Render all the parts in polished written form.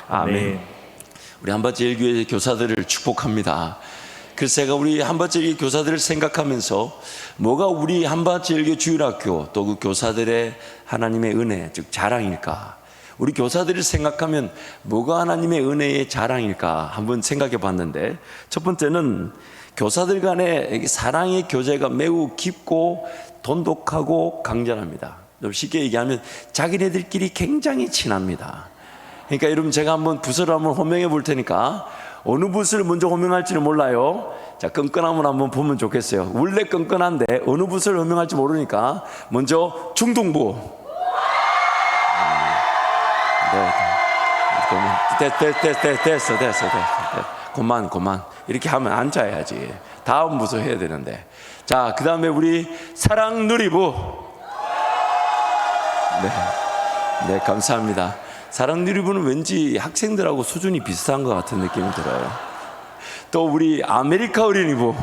아멘. 우리 한밭제일교회 교사들을 축복합니다. 그래서 제가 우리 한밭제일교회 교사들을 생각하면서 뭐가 우리 한밭제일교회 주일학교 또 그 교사들의 하나님의 은혜, 즉 자랑일까? 우리 교사들을 생각하면 뭐가 하나님의 은혜의 자랑일까? 한번 생각해 봤는데, 첫 번째는 교사들 간의 사랑의 교제가 매우 깊고 돈독하고 강렬합니다. 좀 쉽게 얘기하면 자기네들끼리 굉장히 친합니다. 그러니까 여러분, 제가 한번 붓을 한번 호명해 볼 테니까 어느 붓을 먼저 호명할지는 몰라요. 자, 끈끈함을 한번 보면 좋겠어요. 원래 끈끈한데 어느 붓을 호명할지 모르니까 먼저 중등부. 됐어. 그만 이렇게 하면 앉아야지. 다음 부서 해야 되는데. 자, 그 다음에 우리 사랑 누리부. 네, 감사합니다. 사랑 누리부는 왠지 학생들하고 수준이 비슷한 것 같은 느낌이 들어요. 또 우리 아메리카 어린이부.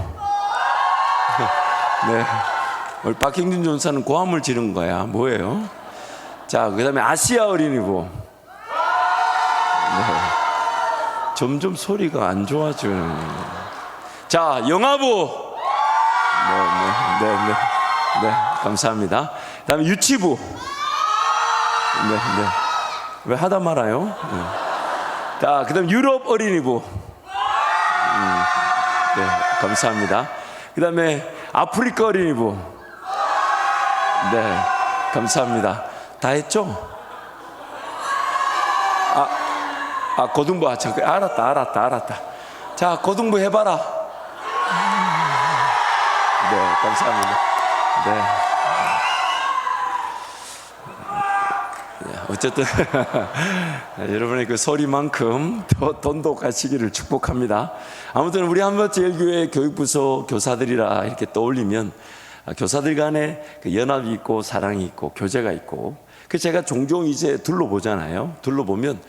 네, 우리 박형준 전사는 고함을 지른 거야. 뭐예요? 자, 그 다음에 아시아 어린이부. 네, 점점 소리가 안 좋아지는. 자, 영아부. 네, 감사합니다. 그 다음에 유치부. 네. 왜 하다 말아요? 네. 자, 그 다음 유럽 어린이부. 네, 감사합니다. 그 다음에 아프리카 어린이부. 네, 감사합니다. 다 했죠? 고등부. 잠깐, 알았다. 자, 고등부 해봐라. 네, 감사합니다. 네. 어쨌든 여러분의 그 소리만큼 더 돈독하시기를 축복합니다. 아무튼 우리 한밭제일교회 교육부서 교사들이라 이렇게 떠올리면 교사들 간에 그 연합이 있고 사랑이 있고 교제가 있고, 그 제가 종종 이제 둘러보잖아요. 둘러보면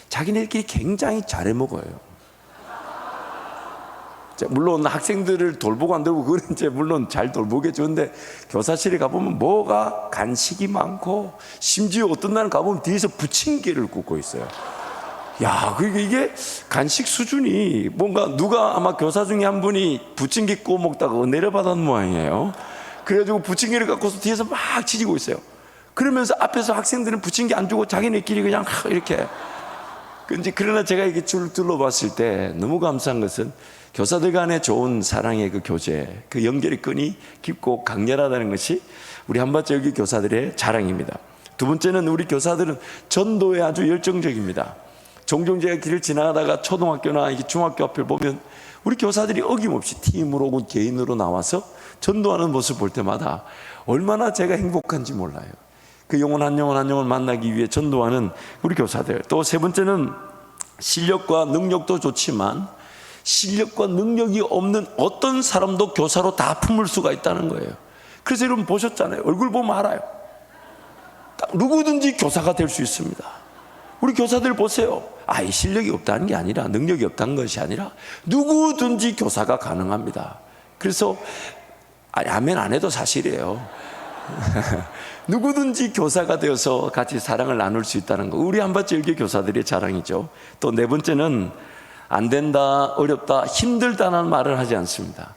자기네들끼리 굉장히 잘해 먹어요. 물론 학생들을 돌보고 안 돌보고 그건 이제 물론 잘 돌보겠죠. 근데 교사실에 가보면 뭐가 간식이 많고, 심지어 어떤 날은 가보면 뒤에서 부침개를 굽고 있어요. 야, 이게 간식 수준이 뭔가, 누가 아마 교사 중에 한 분이 부침개 구워 먹다가 내려받은 모양이에요. 그래가지고 부침개를 갖고서 뒤에서 막 치지고 있어요. 그러면서 앞에서 학생들은 부침개 안 주고 자기네끼리 그냥 이렇게. 그러나 제가 이렇게 줄 둘러봤을 때 너무 감사한 것은 교사들 간의 좋은 사랑의 그 교제, 그 연결의 끈이 깊고 강렬하다는 것이 우리 한밭제일교회 교사들의 자랑입니다. 두 번째는 우리 교사들은 전도에 아주 열정적입니다. 종종 제가 길을 지나가다가 초등학교나 중학교 앞을 보면 우리 교사들이 어김없이 팀으로 혹은 개인으로 나와서 전도하는 모습을 볼 때마다 얼마나 제가 행복한지 몰라요. 그 영혼 한 영혼 만나기 위해 전도하는 우리 교사들. 또 세 번째는 실력과 능력도 좋지만 실력과 능력이 없는 어떤 사람도 교사로 다 품을 수가 있다는 거예요. 그래서 여러분 보셨잖아요. 얼굴 보면 알아요. 누구든지 교사가 될 수 있습니다. 우리 교사들 보세요. 이 실력이 없다는 게 아니라, 능력이 없다는 것이 아니라 누구든지 교사가 가능합니다. 그래서 아멘 안 해도 사실이에요. 누구든지 교사가 되어서 같이 사랑을 나눌 수 있다는 거, 우리 한밭제일교회 교사들의 자랑이죠. 또 네 번째는 안 된다, 어렵다, 힘들다는 말을 하지 않습니다.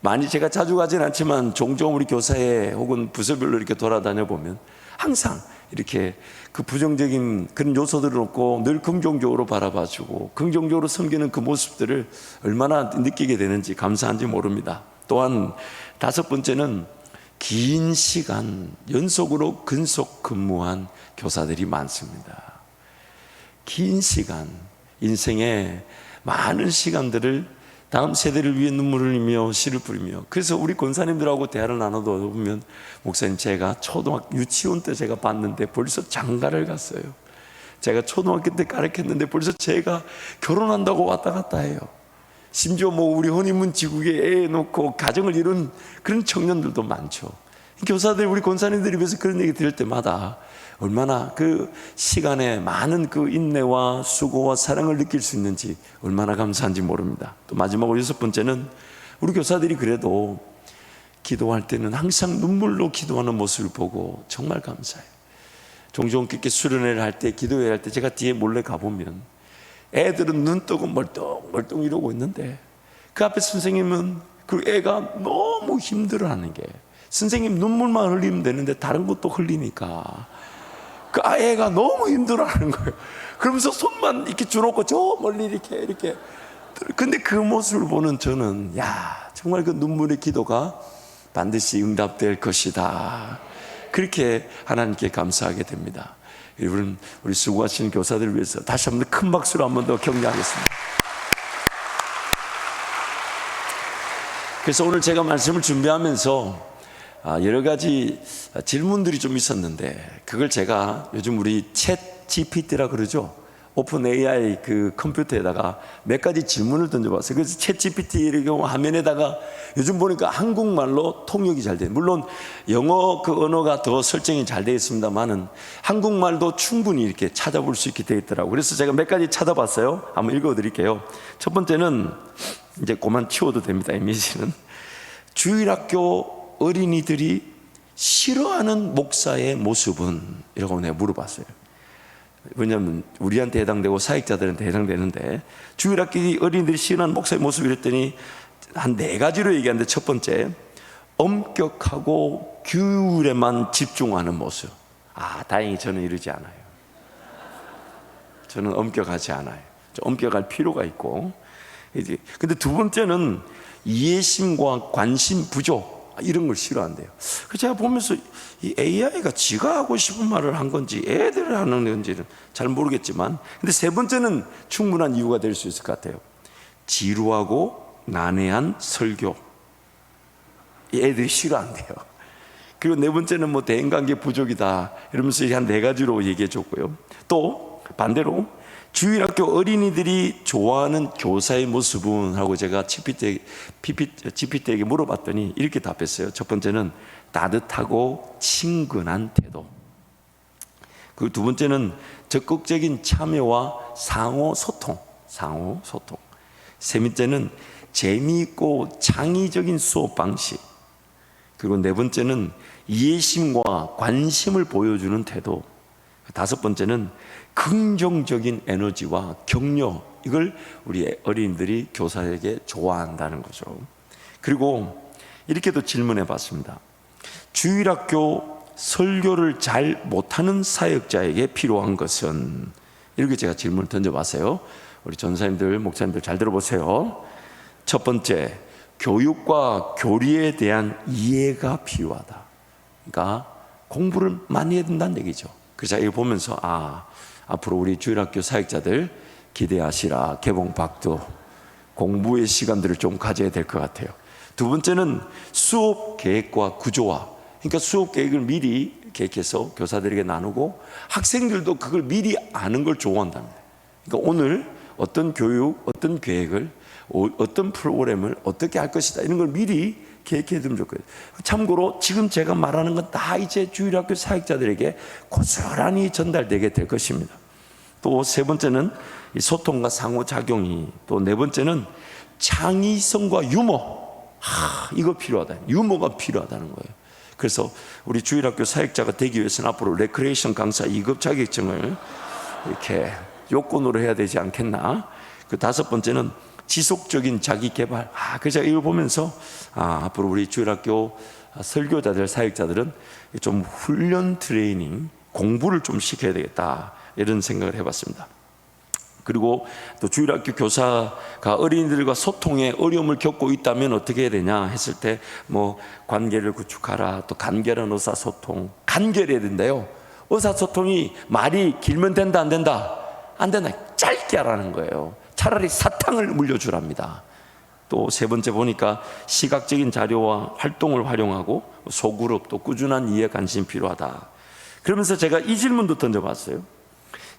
많이 제가 자주 가진 않지만 종종 우리 교사회 혹은 부서별로 이렇게 돌아다녀 보면 항상 이렇게 그 부정적인 그런 요소들을 없고 늘 긍정적으로 바라봐주고 긍정적으로 섬기는 그 모습들을 얼마나 느끼게 되는지 감사한지 모릅니다. 또한 다섯 번째는 긴 시간 연속으로 근속 근무한 교사들이 많습니다. 긴 시간, 인생의 많은 시간들을 다음 세대를 위해 눈물을 흘리며 씨를 뿌리며, 그래서 우리 권사님들하고 대화를 나눠도 보면, 목사님, 제가 초등학교 유치원 때 제가 봤는데 벌써 장가를 갔어요. 제가 초등학교 때 가르쳤는데 벌써 제가 결혼한다고 왔다 갔다 해요. 심지어 우리 허니문 지국에 애 놓고 가정을 이룬 그런 청년들도 많죠. 교사들, 우리 권사님들이 위해서 그런 얘기 들을 때마다 얼마나 그 시간에 많은 그 인내와 수고와 사랑을 느낄 수 있는지 얼마나 감사한지 모릅니다. 또 마지막으로 여섯 번째는 우리 교사들이 그래도 기도할 때는 항상 눈물로 기도하는 모습을 보고 정말 감사해요. 종종 그렇게 수련회를 할 때, 기도회 할 때 제가 뒤에 몰래 가보면 애들은 눈 뜨고 멀뚱멀뚱 이러고 있는데 그 앞에 선생님은 그 애가 너무 힘들어하는 게, 선생님 눈물만 흘리면 되는데 다른 것도 흘리니까 그 애가 너무 힘들어하는 거예요. 그러면서 손만 이렇게 주놓고 저 멀리 이렇게 근데 그 모습을 보는 저는, 야, 정말 그 눈물의 기도가 반드시 응답될 것이다, 그렇게 하나님께 감사하게 됩니다. 여러분, 우리 수고하시는 교사들을 위해서 다시 한번 큰 박수로 한 번 더 격려하겠습니다. 그래서 오늘 제가 말씀을 준비하면서 여러 가지 질문들이 좀 있었는데, 그걸 제가 요즘 우리 챗 GPT라 그러죠. 오픈 AI 그 컴퓨터에다가 몇 가지 질문을 던져봤어요. 그래서 챗 GPT의 경우 화면에다가 요즘 보니까 한국말로 통역이 잘 돼요. 물론 영어 그 언어가 더 설정이 잘 되어 있습니다만은 한국말도 충분히 이렇게 찾아볼 수 있게 되어 있더라고요. 그래서 제가 몇 가지 찾아봤어요. 한번 읽어드릴게요. 첫 번째는 이제 그만 치워도 됩니다. 이미지는 주일학교 어린이들이 싫어하는 목사의 모습은? 이라고 내가 물어봤어요. 왜냐하면 우리한테 해당되고 사역자들한테 해당되는데, 주일학교 어린이들이 싫어하는 목사의 모습 이랬더니 한 4가지로 얘기하는데, 첫 번째, 엄격하고 규율에만 집중하는 모습. 다행히 저는 이러지 않아요. 저는 엄격하지 않아요. 엄격할 필요가 있고. 근데 두 번째는 이해심과 관심 부족, 이런 걸 싫어한대요. 그래서 제가 보면서 이 AI가 지가 하고 싶은 말을 한 건지 애들을 하는 건지는 잘 모르겠지만, 근데 세 번째는 충분한 이유가 될 수 있을 것 같아요. 지루하고 난해한 설교, 이 애들이 싫어한대요. 그리고 네 번째는 뭐 대인관계 부족이다 이러면서 한 4가지로 얘기해 줬고요. 또 반대로 주일학교 어린이들이 좋아하는 교사의 모습은? 하고 제가 GPT에게 물어봤더니 이렇게 답했어요. 첫 번째는 따뜻하고 친근한 태도. 그 두 번째는 적극적인 참여와 상호소통. 세 번째는 재미있고 창의적인 수업 방식. 그리고 네 번째는 이해심과 관심을 보여주는 태도. 다섯 번째는 긍정적인 에너지와 격려, 이걸 우리 어린이들이 교사에게 좋아한다는 거죠. 그리고 이렇게도 질문해 봤습니다. 주일학교 설교를 잘 못하는 사역자에게 필요한 것은? 이렇게 제가 질문을 던져봤어요. 우리 전사님들, 목사님들 잘 들어보세요. 첫 번째, 교육과 교리에 대한 이해가 필요하다. 그러니까 공부를 많이 해야 된다는 얘기죠. 그래서 이거 보면서 앞으로 우리 주일학교 사역자들 기대하시라. 개봉박도 공부의 시간들을 좀 가져야 될 것 같아요. 두 번째는 수업 계획과 구조화. 그러니까 수업 계획을 미리 계획해서 교사들에게 나누고 학생들도 그걸 미리 아는 걸 좋아한답니다. 그러니까 오늘 어떤 교육, 어떤 계획을, 어떤 프로그램을 어떻게 할 것이다, 이런 걸 미리 계획해 두면 좋거든요. 참고로 지금 제가 말하는 건 다 이제 주일학교 사역자들에게 고스란히 전달되게 될 것입니다. 또 세 번째는 이 소통과 상호작용이, 또 네 번째는 창의성과 유머. 이거 필요하다. 유머가 필요하다는 거예요. 그래서 우리 주일학교 사역자가 되기 위해서는 앞으로 레크레이션 강사 2급 자격증을 이렇게 요건으로 해야 되지 않겠나. 그 다섯 번째는 지속적인 자기 개발. 그래서 이걸 보면서 앞으로 우리 주일학교 설교자들, 사역자들은 좀 훈련 트레이닝, 공부를 좀 시켜야 되겠다, 이런 생각을 해봤습니다. 그리고 또 주일학교 교사가 어린이들과 소통에 어려움을 겪고 있다면 어떻게 해야 되냐 했을 때, 뭐 관계를 구축하라, 또 간결한 의사소통. 간결해야 된대요. 의사소통이 말이 길면 된다, 안 된다? 안 된다. 짧게 하라는 거예요. 차라리 사탕을 물려주랍니다. 또 세 번째 보니까 시각적인 자료와 활동을 활용하고 소그룹, 또 꾸준한 이해 관심이 필요하다. 그러면서 제가 이 질문도 던져봤어요.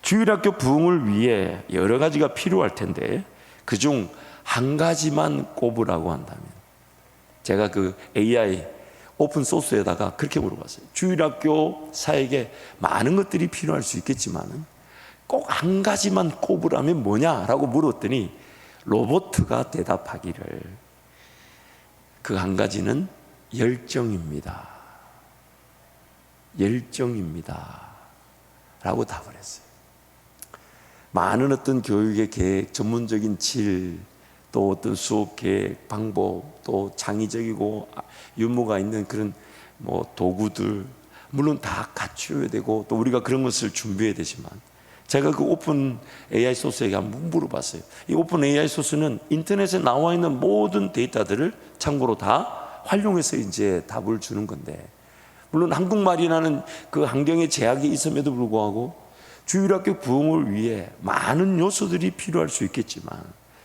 주일학교 부흥을 위해 여러 가지가 필요할 텐데 그중 한 가지만 꼽으라고 한다면, 제가 그 AI 오픈 소스에다가 그렇게 물어봤어요. 주일학교 사역에 많은 것들이 필요할 수 있겠지만 꼭 한 가지만 꼽으라면 뭐냐라고 물었더니 로버트가 대답하기를, 그 한 가지는 열정입니다. 열정입니다. 라고 답을 했어요. 많은 어떤 교육의 계획, 전문적인 질, 또 어떤 수업 계획, 방법, 또 창의적이고 유머가 있는 그런 도구들, 물론 다 갖추어야 되고 또 우리가 그런 것을 준비해야 되지만, 제가 그 오픈 AI 소스에게 한번 물어봤어요. 이 오픈 AI 소스는 인터넷에 나와 있는 모든 데이터들을 참고로 다 활용해서 이제 답을 주는 건데, 물론 한국말이라는 그 환경의 제약이 있음에도 불구하고 주일학교 부흥을 위해 많은 요소들이 필요할 수 있겠지만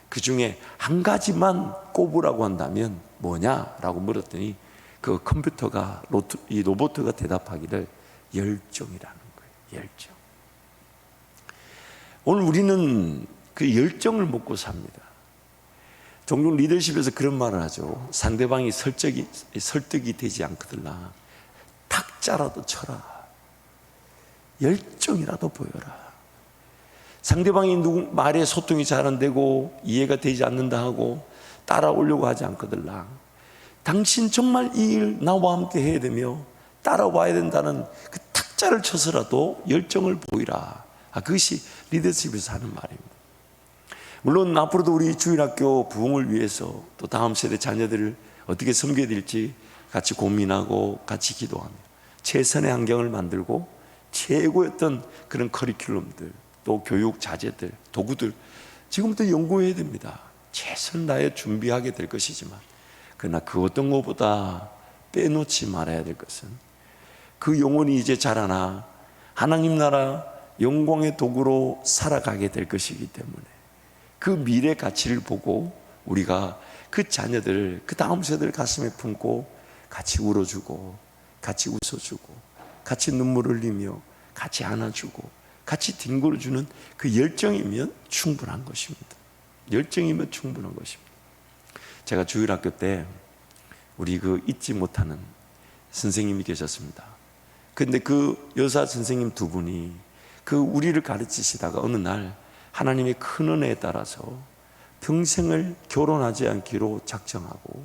그 중에 한 가지만 꼽으라고 한다면 뭐냐라고 물었더니 그 컴퓨터가 이 로봇가 대답하기를 열정이라는 거예요. 열정. 오늘 우리는 그 열정을 먹고 삽니다. 종종 리더십에서 그런 말을 하죠. 상대방이 설득이 되지 않거들라 탁자라도 쳐라. 열정이라도 보여라. 상대방이 누구 말에 소통이 잘 안 되고 이해가 되지 않는다 하고 따라오려고 하지 않거들라 당신 정말 이 일 나와 함께 해야 되며 따라와야 된다는 그 탁자를 쳐서라도 열정을 보이라. 그것이 리더십에서 하는 말입니다. 물론 앞으로도 우리 주일학교 부흥을 위해서 또 다음 세대 자녀들을 어떻게 섬겨야 될지 같이 고민하고 같이 기도하며 최선의 환경을 만들고 최고였던 그런 커리큘럼들, 또 교육 자재들, 도구들 지금부터 연구해야 됩니다. 최선을 다해 준비하게 될 것이지만, 그러나 그 어떤 것보다 빼놓지 말아야 될 것은 그 영혼이 이제 자라나 하나님 나라 영광의 도구로 살아가게 될 것이기 때문에 그 미래 가치를 보고 우리가 그 자녀들을, 그 다음 세대를 가슴에 품고 같이 울어주고 같이 웃어주고 같이 눈물을 흘리며 같이 안아주고 같이 뒹굴어주는 그 열정이면 충분한 것입니다. 열정이면 충분한 것입니다. 제가 주일학교 때 우리 그 잊지 못하는 선생님이 계셨습니다. 근데 그 여사 선생님 두 분이 그 우리를 가르치시다가 어느 날 하나님의 큰 은혜에 따라서 평생을 결혼하지 않기로 작정하고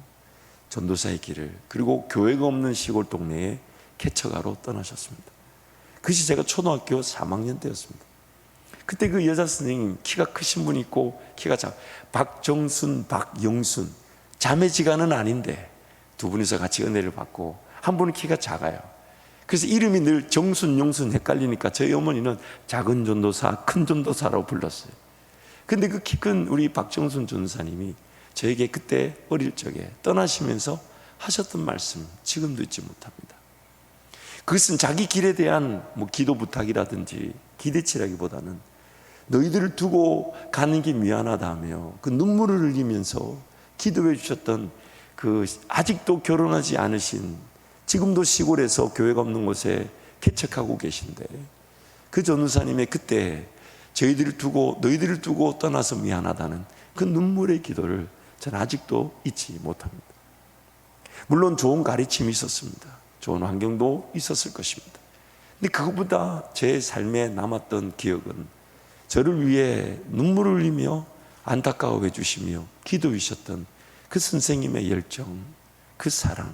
전도사의 길을, 그리고 교회가 없는 시골 동네에 개척하러 떠나셨습니다. 그것이 제가 초등학교 3학년 때였습니다. 그때 그 여자 선생님 키가 크신 분이 있고 키가 박정순, 박영순 자매지간은 아닌데 두 분이서 같이 은혜를 받고 한 분은 키가 작아요. 그래서 이름이 늘 정순, 영순 헷갈리니까 저희 어머니는 작은 전도사, 큰 전도사라고 불렀어요. 근데 그 키 큰 우리 박정순 전도사님이 저에게 그때 어릴 적에 떠나시면서 하셨던 말씀 지금도 잊지 못합니다. 그것은 자기 길에 대한 기도 부탁이라든지 기대치라기보다는 너희들을 두고 가는 게 미안하다며 그 눈물을 흘리면서 기도해 주셨던 그 아직도 결혼하지 않으신, 지금도 시골에서 교회가 없는 곳에 개척하고 계신데 그 전도사님의 그때 너희들을 두고 떠나서 미안하다는 그 눈물의 기도를 저는 아직도 잊지 못합니다. 물론 좋은 가르침이 있었습니다. 좋은 환경도 있었을 것입니다. 근데 그것보다 제 삶에 남았던 기억은 저를 위해 눈물을 흘리며 안타까워해 주시며 기도해 주셨던 그 선생님의 열정, 그 사랑,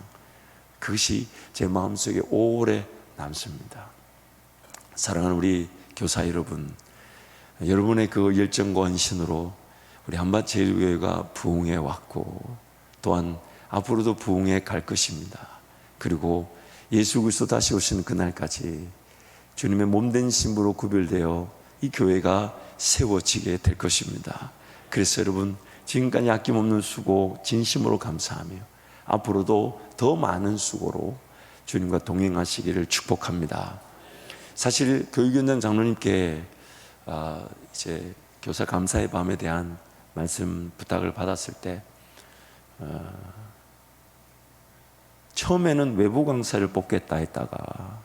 그것이 제 마음속에 오래 남습니다. 사랑하는 우리 교사 여러분, 여러분의 그 열정과 헌신으로 우리 한밭제일교회가 부흥해 왔고 또한 앞으로도 부흥해 갈 것입니다. 그리고 예수 그리스도 다시 오시는 그날까지 주님의 몸된 신부로 구별되어 이 교회가 세워지게 될 것입니다. 그래서 여러분, 지금까지 아낌없는 수고 진심으로 감사하며 앞으로도 더 많은 수고로 주님과 동행하시기를 축복합니다. 사실 교육위원장 장로님께 이제 교사 감사의 밤에 대한 말씀 부탁을 받았을 때 처음에는 외부 강사를 뽑겠다 했다가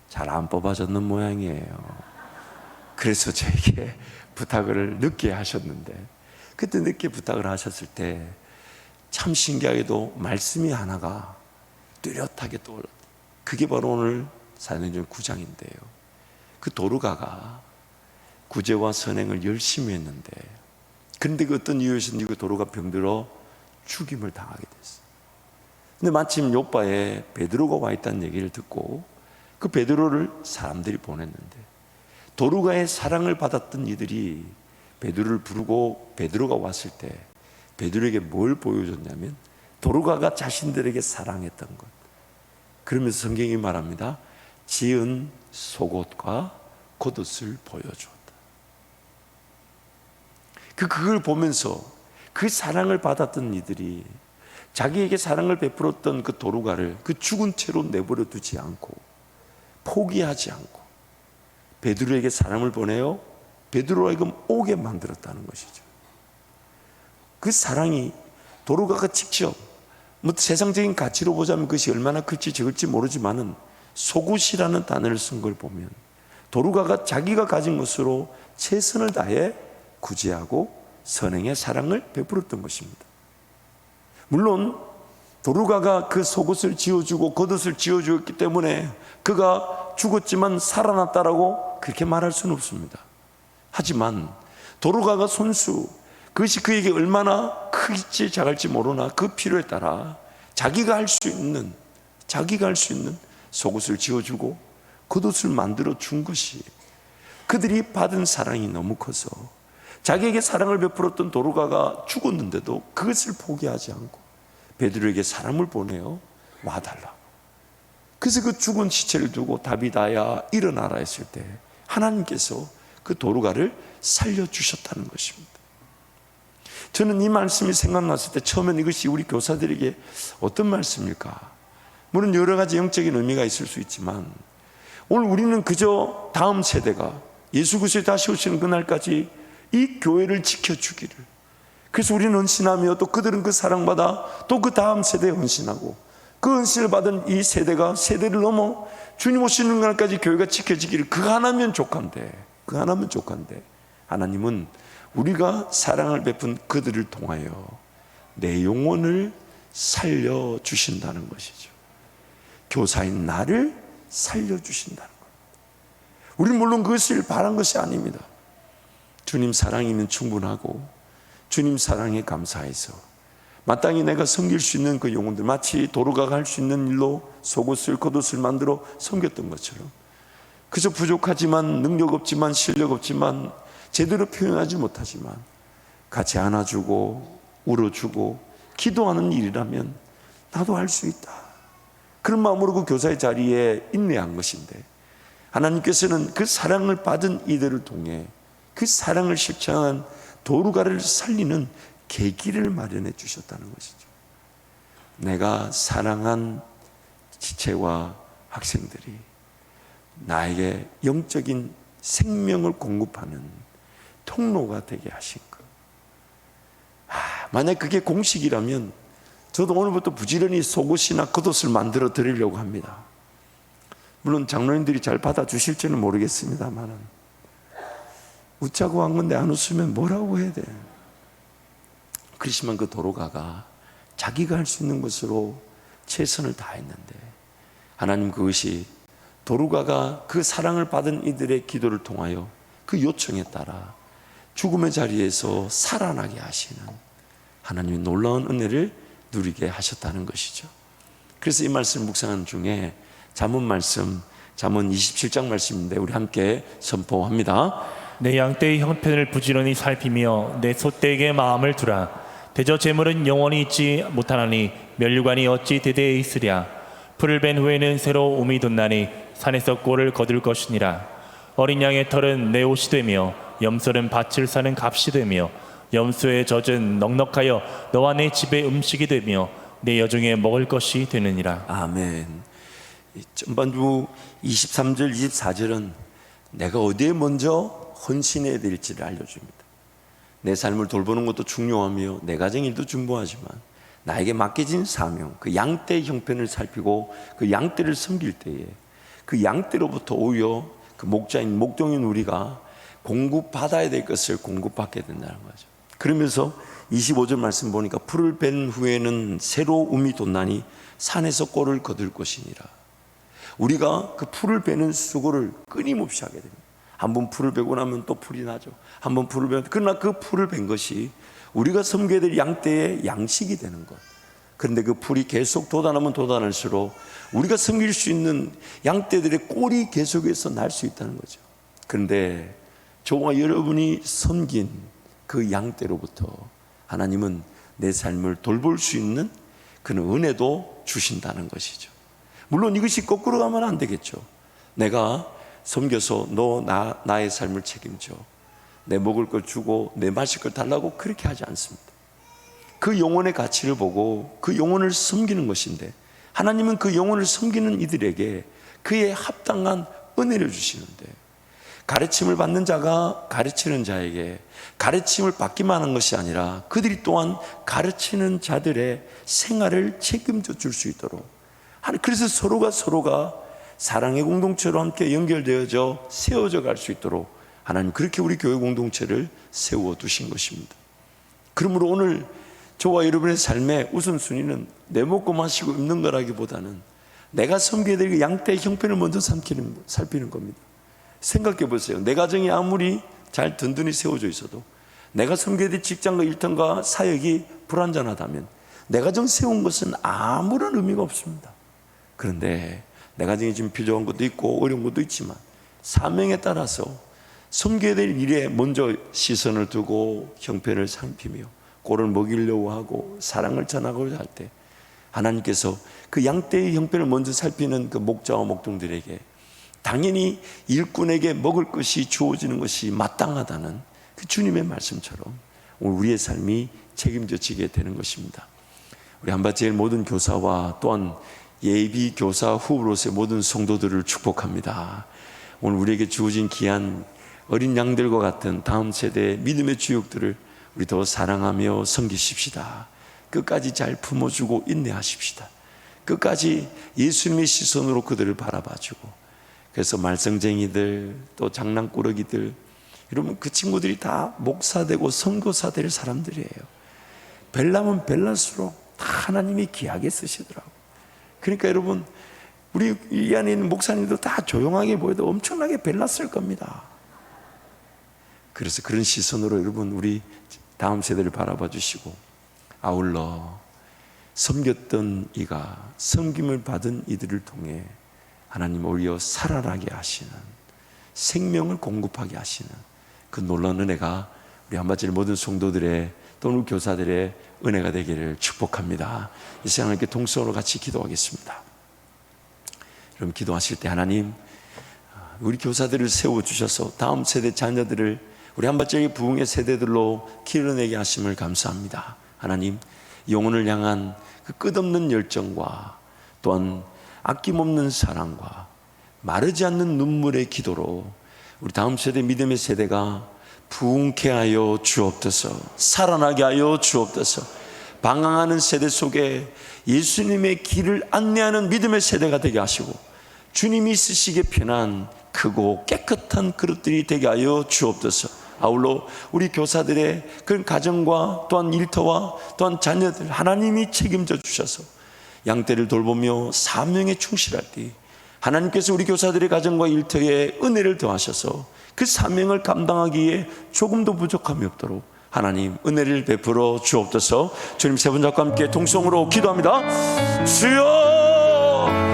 잘 안 뽑아졌는 모양이에요. 그래서 저에게 부탁을 늦게 하셨는데, 그때 늦게 부탁을 하셨을 때 참 신기하게도 말씀이 하나가 뚜렷하게 떠올랐어요. 그게 바로 오늘 사도행전 9장인데요. 그 도르가가 구제와 선행을 열심히 했는데, 그런데 그 어떤 이유에서는 그 도르가 병들어 죽임을 당하게 됐어요. 근데 마침 요바에 베드로가 와 있다는 얘기를 듣고 그 베드로를 사람들이 보냈는데 도루가의 사랑을 받았던 이들이 베드로를 부르고 베드로가 왔을 때 베드로에게 뭘 보여줬냐면 도루가가 자신들에게 사랑했던 것. 그러면서 성경이 말합니다. 지은 속옷과 겉옷을 보여주었다. 그걸 보면서 그 사랑을 받았던 이들이 자기에게 사랑을 베풀었던 그 도루가를 그 죽은 채로 내버려 두지 않고 포기하지 않고 베드로에게 사람을 보내어 베드로와 하여금 오게 만들었다는 것이죠. 그 사랑이 도루가가 직접 세상적인 가치로 보자면 그것이 얼마나 클지 적을지 모르지만은 속옷이라는 단어를 쓴 걸 보면 도루가가 자기가 가진 것으로 최선을 다해 구제하고 선행의 사랑을 베풀었던 것입니다. 물론 도루가가 그 속옷을 지어주고 겉옷을 지어주었기 때문에 그가 죽었지만 살아났다라고 그렇게 말할 수는 없습니다. 하지만 도루가가 손수, 그것이 그에게 얼마나 클지 작을지 모르나 그 필요에 따라 자기가 할 수 있는 속옷을 지어주고 겉옷을 만들어 준 것이 그들이 받은 사랑이 너무 커서 자기에게 사랑을 베풀었던 도루가가 죽었는데도 그것을 포기하지 않고 베드로에게 사람을 보내어 와달라. 그래서 그 죽은 시체를 두고 다비다야 일어나라 했을 때 하나님께서 그 도루가를 살려주셨다는 것입니다. 저는 이 말씀이 생각났을 때 처음엔 이것이 우리 교사들에게 어떤 말씀일까? 물론 여러 가지 영적인 의미가 있을 수 있지만 오늘 우리는 그저 다음 세대가 예수 그리스도에 다시 오시는 그날까지 이 교회를 지켜주기를, 그래서 우리는 헌신하며 또 그들은 그 사랑받아 또 그 다음 세대에 헌신하고 그 헌신을 받은 이 세대가 세대를 넘어 주님 오시는 날까지 교회가 지켜지기를, 그거 하나면 족한데 하나님은 우리가 사랑을 베푼 그들을 통하여 내 영혼을 살려주신다는 것이죠. 교사인 나를 살려주신다는 것. 우리는 물론 그것을 바란 것이 아닙니다. 주님 사랑이면 충분하고 주님 사랑에 감사해서 마땅히 내가 섬길 수 있는 그 영혼들, 마치 도루가가 할 수 있는 일로 속옷을 겉옷을 만들어 섬겼던 것처럼 그저 부족하지만 능력 없지만 실력 없지만 제대로 표현하지 못하지만 같이 안아주고 울어주고 기도하는 일이라면 나도 할 수 있다, 그런 마음으로 그 교사의 자리에 인내한 것인데 하나님께서는 그 사랑을 받은 이들을 통해 그 사랑을 실천한 도루가를 살리는 계기를 마련해 주셨다는 것이죠. 내가 사랑한 지체와 학생들이 나에게 영적인 생명을 공급하는 통로가 되게 하신 것. 만약 그게 공식이라면 저도 오늘부터 부지런히 속옷이나 겉옷을 만들어 드리려고 합니다. 물론 장로님들이 잘 받아주실지는 모르겠습니다만 웃자고 한 건데 안 웃으면 뭐라고 해야 돼? 그렇지만 그 도루가가 자기가 할 수 있는 것으로 최선을 다했는데 하나님 그것이 도루가가 그 사랑을 받은 이들의 기도를 통하여 그 요청에 따라 죽음의 자리에서 살아나게 하시는 하나님의 놀라운 은혜를 누리게 하셨다는 것이죠. 그래서 이 말씀 묵상하는 중에 잠언 말씀, 잠언 27장 말씀인데 우리 함께 선포합니다. 내 양떼의 형편을 부지런히 살피며 내 소떼에게 마음을 두라. 대저 재물은 영원히 있지 못하나니 면류관이 어찌 대대에 있으랴. 풀을 벤 후에는 새로 움이 돋나니 산에서 꼴을 거둘 것이니라. 어린 양의 털은 내 옷이 되며 염소는 밭을 사는 값이 되며 염소의 젖은 넉넉하여 너와 내 집의 음식이 되며 내 여중에 먹을 것이 되느니라. 아멘. 전반부 23절 24절은 내가 어디에 먼저 헌신해야 될지를 알려줍니다. 내 삶을 돌보는 것도 중요하며 내 가정 일도 중요하지만 나에게 맡겨진 사명, 그 양떼의 형편을 살피고 그 양떼를 섬길 때에 그 양떼로부터 오히려 그 목자인 목동인 우리가 공급받아야 될 것을 공급받게 된다는 거죠. 그러면서 25절 말씀 보니까 풀을 벤 후에는 새로 움이 돋나니 산에서 꼴을 거둘 것이니라. 우리가 그 풀을 베는 수고를 끊임없이 하게 됩니다. 한번 풀을 베고 나면 또 풀이 나죠. 한번 풀을 베면, 그러나 그 풀을 벤 것이 우리가 섬겨야 될 양떼의 양식이 되는 것. 그런데 그 풀이 계속 돋아나면 돋아날수록 우리가 섬길 수 있는 양떼들의 꼴이 계속해서 날 수 있다는 거죠. 그런데 저와 여러분이 섬긴 그 양떼로부터 하나님은 내 삶을 돌볼 수 있는 그런 은혜도 주신다는 것이죠. 물론 이것이 거꾸로 가면 안 되겠죠. 내가 섬겨서 나의 삶을 책임져, 내 먹을 걸 주고 내 마실 걸 달라고 그렇게 하지 않습니다. 그 영혼의 가치를 보고 그 영혼을 섬기는 것인데, 하나님은 그 영혼을 섬기는 이들에게 그에 합당한 은혜를 주시는데, 가르침을 받는 자가 가르치는 자에게 가르침을 받기만 하는 것이 아니라 그들이 또한 가르치는 자들의 생활을 책임져 줄 수 있도록, 그래서 서로가 사랑의 공동체로 함께 연결되어져 세워져 갈 수 있도록 하나님 그렇게 우리 교회 공동체를 세워두신 것입니다. 그러므로 오늘 저와 여러분의 삶의 우선순위는 내 먹고 마시고 입는 거라기보다는 내가 섬겨야 될 양떼의 형편을 먼저 살피는 겁니다. 생각해 보세요. 내 가정이 아무리 잘 든든히 세워져 있어도 내가 섬겨야 될 직장과 일터과 사역이 불완전하다면 내 가정 세운 것은 아무런 의미가 없습니다. 그런데 내 가정이 지금 필요한 것도 있고 어려운 것도 있지만 사명에 따라서 섬겨야 될 일에 먼저 시선을 두고 형편을 살피며 꼴을 먹이려고 하고 사랑을 전하고자 할 때 하나님께서 그 양떼의 형편을 먼저 살피는 그 목자와 목동들에게 당연히 일꾼에게 먹을 것이 주어지는 것이 마땅하다는 그 주님의 말씀처럼 오늘 우리의 삶이 책임져지게 되는 것입니다. 우리 한밭제일 모든 교사와 또한 예비 교사 후보로서의 모든 성도들을 축복합니다. 오늘 우리에게 주어진 귀한 어린 양들과 같은 다음 세대의 믿음의 주역들을 우리 더 사랑하며 섬기십시다. 끝까지 잘 품어주고 인내하십시다. 끝까지 예수님의 시선으로 그들을 바라봐주고, 그래서 말썽쟁이들 또 장난꾸러기들, 여러분 그 친구들이 다 목사되고 선교사 될 사람들이에요. 벨라면 벨랄수록 다 하나님이 귀하게 쓰시더라고요. 그러니까 여러분 우리 이 안에 있는 목사님도 다 조용하게 보여도 엄청나게 벨랐을 겁니다. 그래서 그런 시선으로 여러분 우리 다음 세대를 바라봐 주시고, 아울러 섬겼던 이가 섬김을 받은 이들을 통해 하나님 오히려 살아나게 하시는, 생명을 공급하게 하시는 그 놀라운 은혜가 우리 한밭제일 모든 성도들의 또는 교사들의 은혜가 되기를 축복합니다. 이 시간 함께 동성으로 같이 기도하겠습니다. 여러분 기도하실 때 하나님 우리 교사들을 세워주셔서 다음 세대 자녀들을 우리 한밭제일 부흥의 세대들로 키워내게 하심을 감사합니다. 하나님 영혼을 향한 그 끝없는 열정과 또한 아낌없는 사랑과 마르지 않는 눈물의 기도로 우리 다음 세대 믿음의 세대가 부흥케 하여 주옵소서. 살아나게 하여 주옵소서. 방황하는 세대 속에 예수님의 길을 안내하는 믿음의 세대가 되게 하시고 주님이 쓰시기에 편한 크고 깨끗한 그릇들이 되게 하여 주옵소서. 아울러 우리 교사들의 그런 가정과 또한 일터와 또한 자녀들 하나님이 책임져 주셔서 양떼를 돌보며 사명에 충실할 때 하나님께서 우리 교사들의 가정과 일터에 은혜를 더하셔서 그 사명을 감당하기에 조금도 부족함이 없도록 하나님 은혜를 베풀어 주옵소서. 주님 세 분 잡고 함께 동성으로 기도합니다. 주여